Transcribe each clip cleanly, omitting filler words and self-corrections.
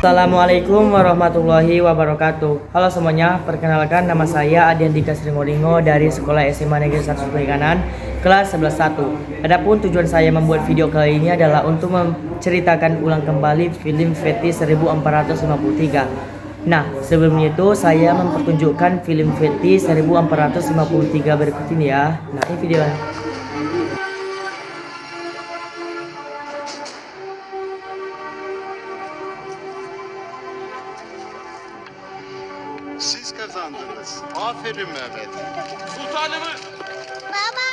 Assalamualaikum warahmatullahi wabarakatuh. Halo semuanya, perkenalkan nama saya Adian Dika Sringoringo dari Sekolah SMA Negeri 1 Perikanan kelas 11-1. Adapun tujuan saya membuat video kali ini adalah untuk menceritakan ulang kembali film Fetish 1453. Nah, sebelum itu saya mempertunjukkan film Fetish 1453 berikut ini ya. Nah, ini videonya. Siz kazandınız. Aferin Mehmet. Sultanımız. Baba!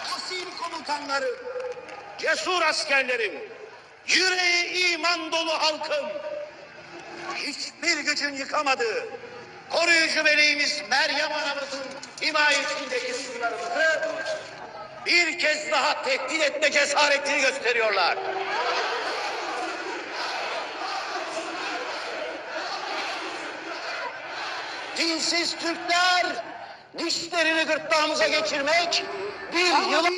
Asil komutanlarım, cesur askerlerim, yüreği iman dolu halkım, hiçbir gücün yıkamadığı, koruyucu meleğimiz Meryem Anamızın himayesindeki sınırlarımızı bir kez daha tehdit etme cesaretini gösteriyorlar. Dinsiz Türkler dişlerini gırtlağımıza geçirmek, bir yılan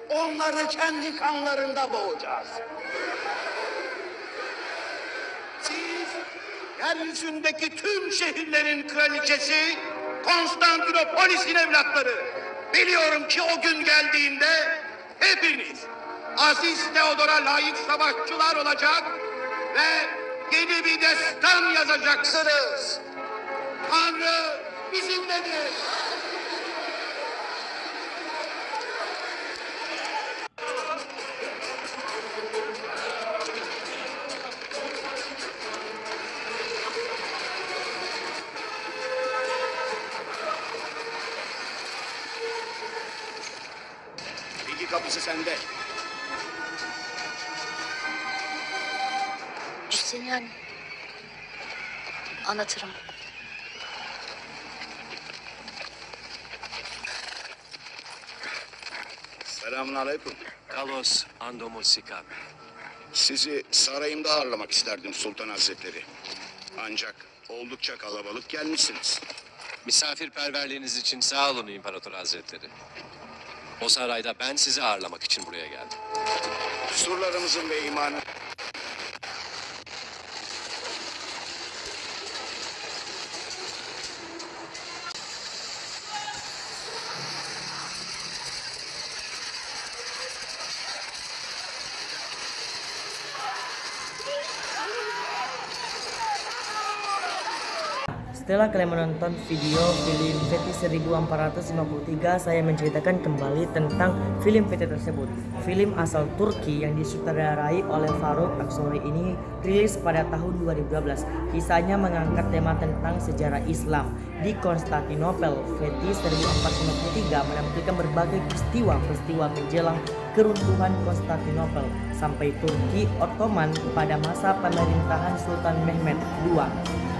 onları kendi kanlarında boğacağız. Siz yeryüzündeki tüm şehirlerin kraliçesi, Konstantinopolis'in evlatları. Biliyorum ki o gün geldiğinde hepiniz Aziz Teodor'a layık savaşçılar olacak ve yeni bir destan yazacaksınız. Tanrı bizimledir. Bilgi kapısı sende. Justinian. Anlatırım. Selamun aleyküm. Kalos Andomosikan. Sizi sarayımda ağırlamak isterdim Sultan Hazretleri. Ancak oldukça kalabalık gelmişsiniz. Misafirperverliğiniz için sağ olun İmparator Hazretleri. O sarayda ben sizi ağırlamak için buraya geldim. Surlarımızın ve imanı Setelah kalian menonton video film Fetish 1453, saya menceritakan kembali tentang film Fetish tersebut. Film asal Turki yang disutradarai oleh Faruk Aksory ini rilis pada tahun 2012. Kisahnya mengangkat tema tentang sejarah Islam di Konstantinopel. Fetish 1453 menampilkan berbagai peristiwa menjelang keruntuhan Konstantinopel sampai Turki Ottoman pada masa pemerintahan Sultan Mehmed II.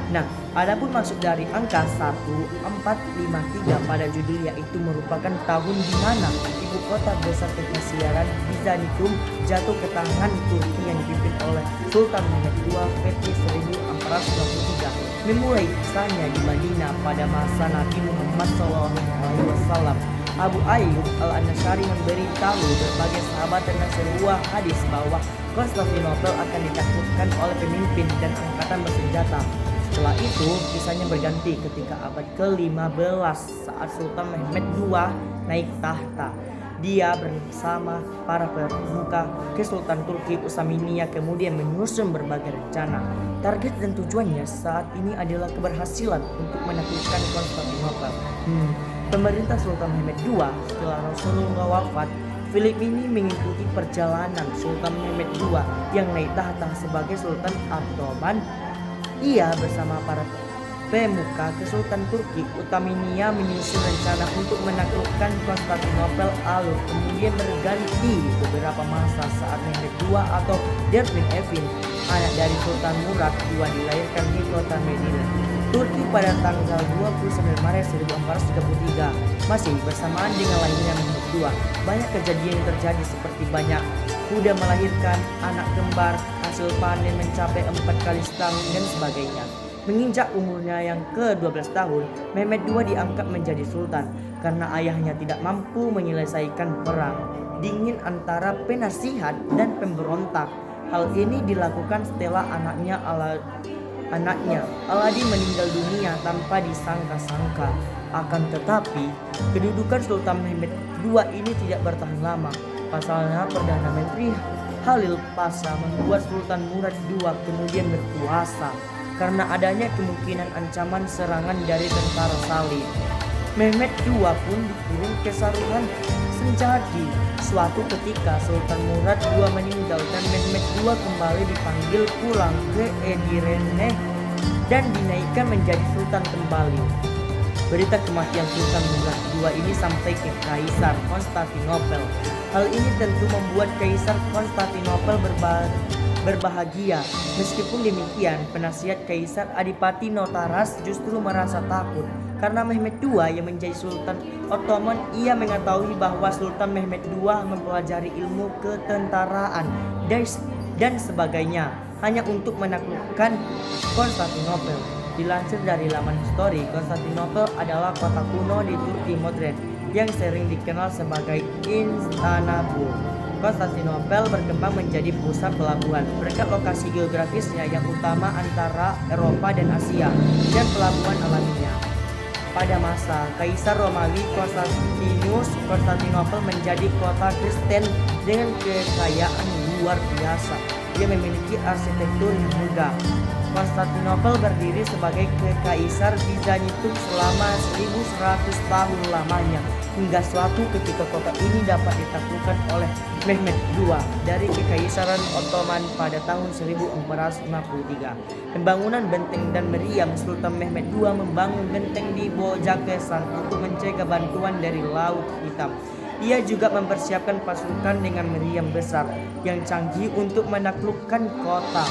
Nah, adapun maksud dari angka 1453 pada judul yaitu merupakan tahun di mana ibu kota besar kekaisaran Bizantium jatuh ke tangan Turki yang dipimpin oleh Sultan Mehmed II. Fetish 1453 memulai kisahnya di Madinah pada masa Nabi Muhammad SAW. Abu Ayyub Al-Ansyari memberitahu berbagai sahabat tentang sebuah hadis bahwa Konstantinopel akan ditaklukkan oleh pemimpin dan angkatan bersenjata. Setelah itu, kisahnya berganti ketika abad ke-15 saat Sultan Mehmed II naik tahta. Dia bersama para pemuka Kesultanan Turki Utsmaniyah kemudian menyusun berbagai rencana. Target dan tujuannya saat ini adalah keberhasilan untuk menaklukkan Konstantinopel. Pemerintah Sultan Mehmed II setelah Rasulullah wafat, film ini mengikuti perjalanan Sultan Mehmed II yang naik tahta sebagai Sultan Ottoman. Ia bersama para pemuka Kesultanan Turki Utsmaniyah menyusun rencana untuk menaklukkan Konstantinopel. Lalu kemudian berganti beberapa masa saat Mehmed II atau Dervin Evin, anak dari Sultan Murad II, dilahirkan di kota Medina. Turki pada tanggal 29 Maret 1433. Masih bersamaan dengan lahirnya Mehmed II, banyak kejadian yang terjadi seperti banyak kuda melahirkan, anak kembar, hasil panen mencapai 4 kali setahun dan sebagainya. Menginjak umurnya yang ke-12 tahun, Mehmed II diangkat menjadi sultan karena ayahnya tidak mampu menyelesaikan perang dingin antara penasihat dan pemberontak. Hal ini dilakukan setelah anaknya Aladi meninggal dunia tanpa disangka-sangka. Akan tetapi, kedudukan Sultan Mehmed II ini tidak bertahan lama. Pasalnya, Perdana Menteri Halil Pasha membuat Sultan Murad II kemudian berkuasa karena adanya kemungkinan ancaman serangan dari tentara Salib. Mehmed II pun dikirim ke Saruhan Senjadi. Suatu ketika Sultan Murad II meninggal dan Mehmed II kembali dipanggil pulang ke Edirne dan dinaikkan menjadi sultan kembali. Berita kematian Sultan Murad II ini sampai ke Kaisar Konstantinopel. Hal ini tentu membuat Kaisar Konstantinopel berbahagia. Meskipun demikian, penasihat Kaisar Adipati Notaras justru merasa takut karena Mehmed II yang menjadi Sultan Ottoman. Ia mengetahui bahwa Sultan Mehmed II mempelajari ilmu ketentaraan dan sebagainya hanya untuk menaklukkan Konstantinopel. Dilansir dari laman histori, Konstantinopel adalah kota kuno di Turki modern yang sering dikenal sebagai Istanbul. Konstantinopel berkembang menjadi pusat pelabuhan berkat lokasi geografisnya yang utama antara Eropa dan Asia dan pelabuhan alaminya. Pada masa Kaisar Romawi Konstantinus, Konstantinopel menjadi kota Kristen dengan kekayaan luar biasa. Ia memiliki arsitektur yang megah. Konstantinopel berdiri sebagai kekaisar Bizantium selama 1100 tahun lamanya, hingga suatu ketika kota ini dapat ditaklukkan oleh Mehmed II dari Kekaisaran Ottoman pada tahun 1453. Pembangunan benteng dan meriam, Sultan Mehmed II membangun benteng di Bojakesan untuk mencegah bantuan dari Laut Hitam. Ia juga mempersiapkan pasukan dengan meriam besar yang canggih untuk menaklukkan kota.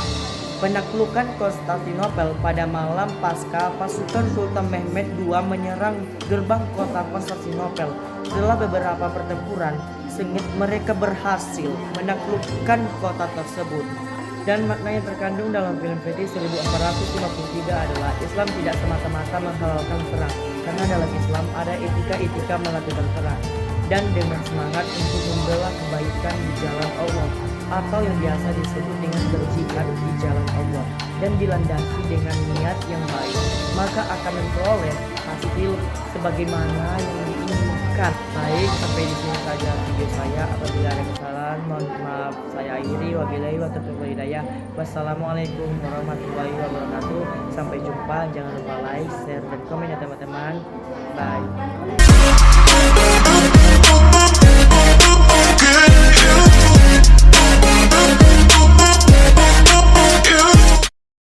Penaklukan Konstantinopel pada malam pasca pasukan Sultan Mehmed II menyerang gerbang kota Konstantinopel. Setelah beberapa pertempuran sengit, mereka berhasil menaklukkan kota tersebut. Dan makna yang terkandung dalam film fetish 1453 adalah Islam tidak semata-mata menghalalkan perang, karena dalam Islam ada etika-etika melakukan perang dan dengan semangat untuk membela kebaikan di jalan Allah, atau yang biasa disebut dengan berjihad di jalan Allah, dan dilandasi dengan niat yang baik, maka akan memperoleh hasil sebagaimana yang diinginkan. Baik, sampai di sini saja video saya. Apabila ada kesalahan, mohon maaf saya akhiri. Wabillahi wa taufiq wal hidayah. Wassalamualaikum warahmatullahi wabarakatuh. Sampai jumpa. Jangan lupa like, share, dan komen ya teman-teman. Bye.